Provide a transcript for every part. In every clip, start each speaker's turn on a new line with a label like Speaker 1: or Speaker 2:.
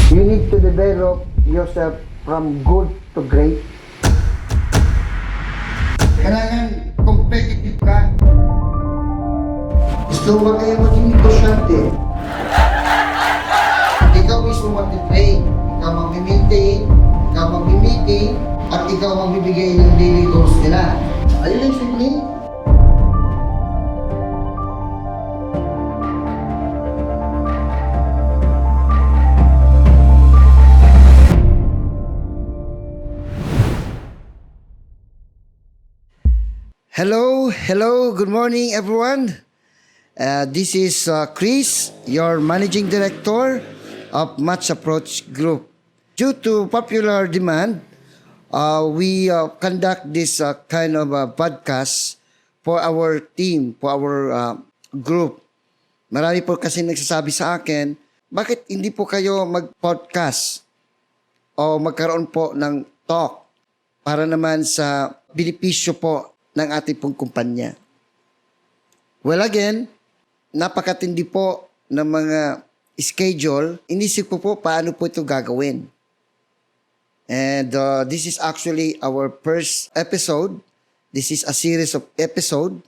Speaker 1: You need to develop yourself from good to great. Kailangan competitive ka. Gusto mo ba kayo maging negosyante? Ikaw mismo mag-train, ikaw mag-maintain, ikaw mag-meeting, at ikaw magbibigay ng daily goals nila. Ayun yung simple. Hello, good morning everyone. This is Chris, your Managing Director of Match Approach Group. Due to popular demand, we conduct this kind of podcast for our team, for our group. Marami po kasi nagsasabi sa akin, bakit hindi po kayo mag-podcast o magkaroon po ng talk para naman sa benepisyo po ng ating pong kumpanya. Well again, napakatindi po ng mga schedule. Inisip ko po paano po ito gagawin. And this is actually our first episode. This is a series of episode,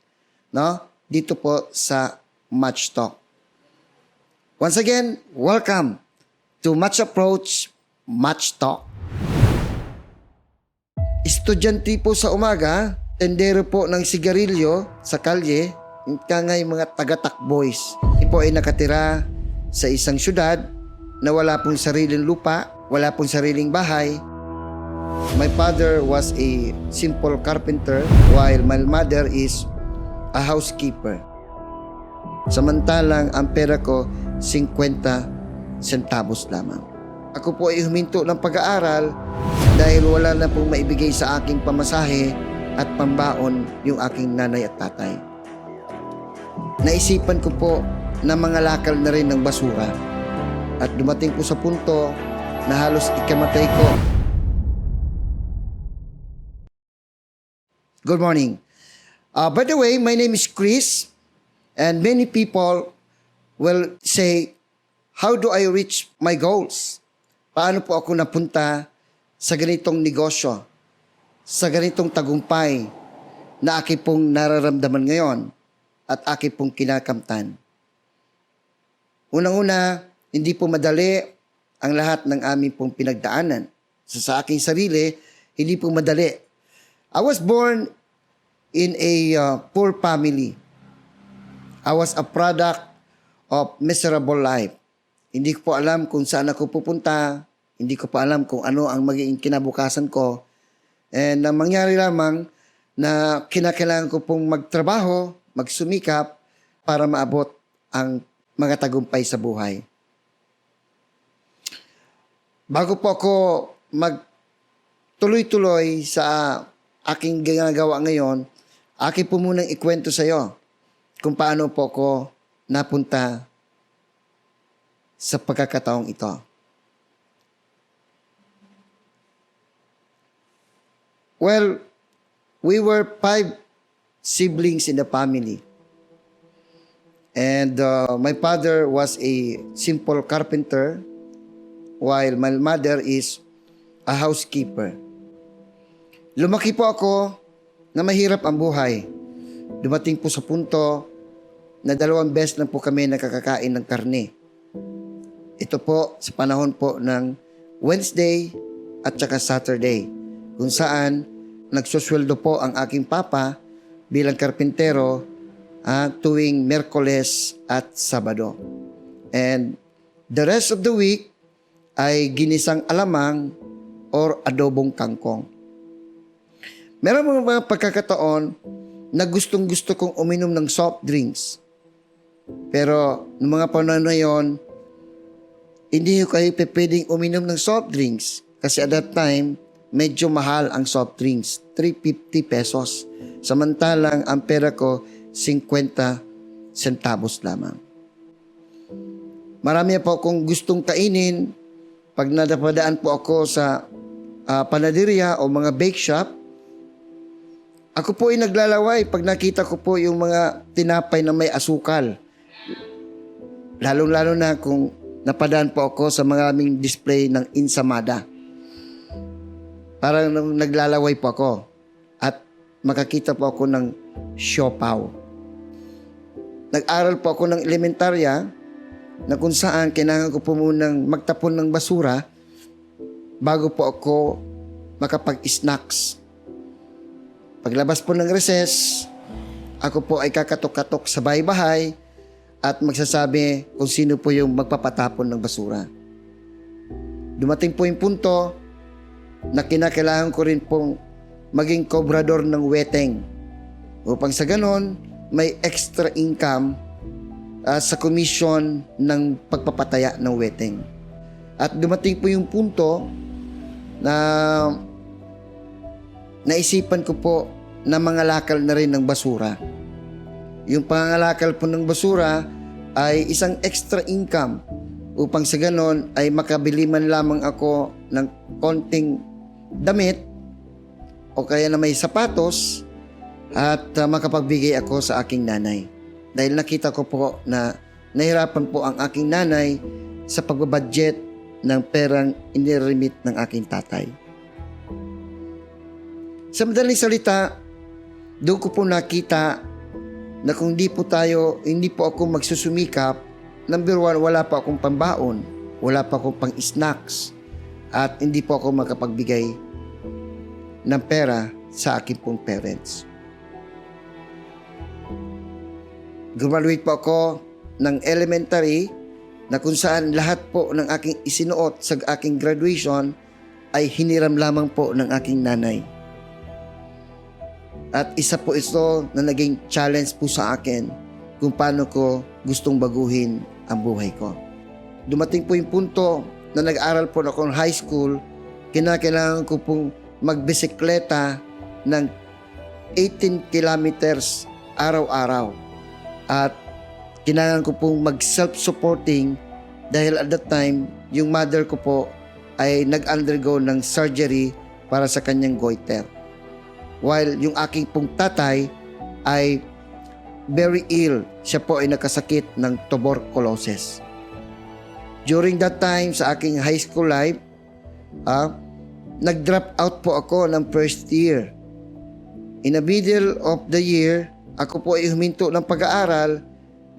Speaker 1: no? Dito po sa Match Talk. Once again, welcome to Match Approach, Match Talk. Estudyante po sa umaga, tendero po ng sigarilyo sa kalye, kangay mga taga-takboys. Po ay nakatira sa isang syudad na wala pong sariling lupa, wala pong sariling bahay. My father was a simple carpenter while my mother is a housekeeper. Samantalang ang pera ko 50 centavos lamang. Ako po ay huminto ng pag-aaral dahil wala na pong maibigay sa aking pamasahe at pambaon yung aking nanay at tatay. Naisipan ko po na mangalakal na rin ng basura at dumating po sa punto na halos ikamatay ko. Good morning. By the way, my name is Chris and many people will say, how do I reach my goals? Paano po ako napunta sa ganitong negosyo? Sa ganitong tagumpay na aking pong nararamdaman ngayon at aking pong kinakamtan. Unang-una, hindi po madali ang lahat ng aming pong pinagdaanan. Sa aking sarili, hindi po madali. I was born in a poor family. I was a product of miserable life. Hindi ko po alam kung saan ako pupunta. Hindi ko pa alam kung ano ang magiging kinabukasan ko. And ang mangyari lamang na kinakailangan ko pong magtrabaho, magsumikap para maabot ang mga tagumpay sa buhay. Bago po ako magtuloy-tuloy sa aking ginagawa ngayon, akin po munang ikwento sa iyo kung paano po ako napunta sa pagkakataong ito. Well, we were 5 siblings in the family. And my father was a simple carpenter while my mother is a housekeeper. Lumaki po ako na mahirap ang buhay. Dumating po sa punto na 2 beses na po kami nakakakain ng karne. Ito po sa panahon po ng Wednesday at saka Saturday, kung saan nagsusweldo po ang aking papa bilang karpintero tuwing Miyerkules at Sabado. And the rest of the week ay ginisang alamang or adobong kangkong. Meron mga pagkakataon na gustong-gusto kong uminom ng soft drinks. Pero noong mga panahon na yon, hindi ko kayo pwedeng uminom ng soft drinks kasi at that time, medyo mahal ang soft drinks, 350 pesos. Samantalang ang pera ko, 50 centavos lamang. Marami po akong gustong kainin. Pag nadapadaan po ako sa panaderia o mga bake shop, ako po ay naglalaway pag nakita ko po yung mga tinapay na may asukal. Lalong-lalo na kung napadaan po ako sa maraming display ng Insamada. Parang naglalaway po ako at makakita po ako ng siopaw. Nag-aral po ako ng elementarya na kung saan kailangan ko po munang magtapon ng basura bago po ako makapag-snacks. Paglabas po ng recess, ako po ay kakatok-katok sa bahay-bahay at magsasabi kung sino po yung magpapatapon ng basura. Dumating po yung punto na kinakailangan ko rin pong maging kobrador ng weteng upang sa ganon may extra income sa komisyon ng pagpapataya ng weteng. At dumating po yung punto na naisipan ko po na mangalakal na rin ng basura. Yung pangangalakal po ng basura ay isang extra income upang sa ganon ay makabili man lamang ako ng konting damit o kaya na may sapatos at makapagbigay ako sa aking nanay. Dahil nakita ko po na nahirapan po ang aking nanay sa pagbabudget ng perang iniremit ng aking tatay. Sa madaling salita, doon ko po nakita na kung hindi po ako magsusumikap, number one, wala pa akong pambaon, wala pa akong pang-snacks, at hindi po ako makapagbigay ng pera sa aking pong parents. Graduate po ako ng elementary na kung saan lahat po ng aking isinuot sa aking graduation ay hiniram lamang po ng aking nanay. At isa po ito na naging challenge po sa akin kung paano ko gustong baguhin ang buhay ko. Dumating po yung punto na nag-aral po ako ng high school, kinakailangan ko pong magbisikleta ng 18 kilometers araw-araw. At kailangan ko pong mag-self-supporting dahil at that time, yung mother ko po ay nag-undergo ng surgery para sa kanyang goiter. While yung aking pong tatay ay very ill. Siya po ay nakasakit ng tuberculosis. During that time sa aking high school life, nag-drop out po ako ng first year. In the middle of the year, ako po ay huminto ng pag-aaral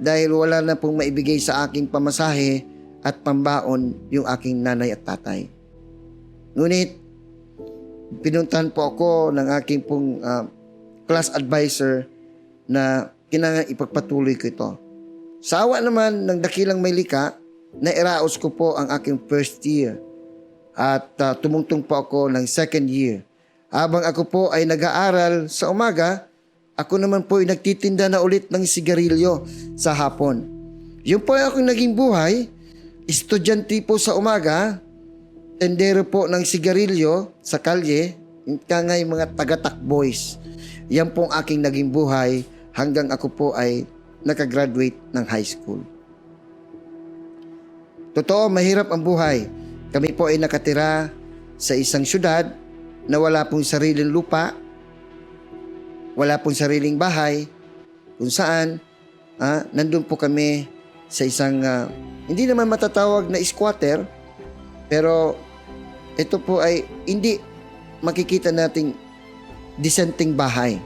Speaker 1: dahil wala na pong maibigay sa aking pamasahe at pambaon yung aking nanay at tatay. Ngunit, pinuntahan po ako ng aking pong class advisor na kailangan ipagpatuloy ko ito. Sa awa naman ng dakilang may lika, nairaos ko po ang aking first year at tumungtong po ako ng second year. Habang ako po ay nag-aaral sa umaga, ako naman po ay nagtitinda na ulit ng sigarilyo sa hapon. Yung po ay aking naging buhay, estudyante po sa umaga, tendero po ng sigarilyo sa kalye, kangay mga taga-takboys. Yan pong aking naging buhay hanggang ako po ay nakagraduate ng high school. Totoo, mahirap ang buhay. Kami po ay nakatira sa isang syudad na wala pong sariling lupa, wala pong sariling bahay, kung saan nandun po kami sa isang hindi naman matatawag na squatter, pero ito po ay hindi makikita nating disenteng bahay.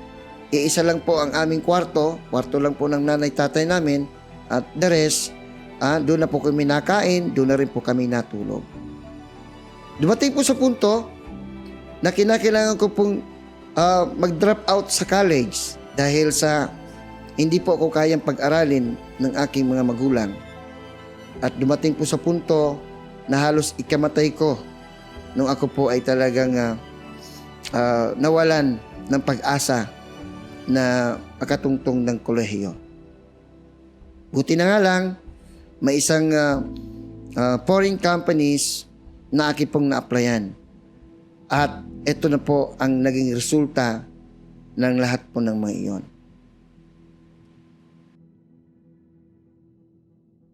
Speaker 1: Iisa lang po ang aming kwarto lang po ng nanay tatay namin, at the rest, doon na po kami nakain, doon na rin po kami natulog. Dumating po sa punto na kinakailangan ko pong mag-drop out sa college dahil sa hindi po ako kayang pag-aralin ng aking mga magulang. At dumating po sa punto na halos ikamatay ko nung ako po ay talagang nawalan ng pag-asa na makatungtong ng kolehiyo. Buti na nga lang, may isang foreign companies na aking pong na-applyan. At ito na po ang naging resulta ng lahat po ng mga iyon.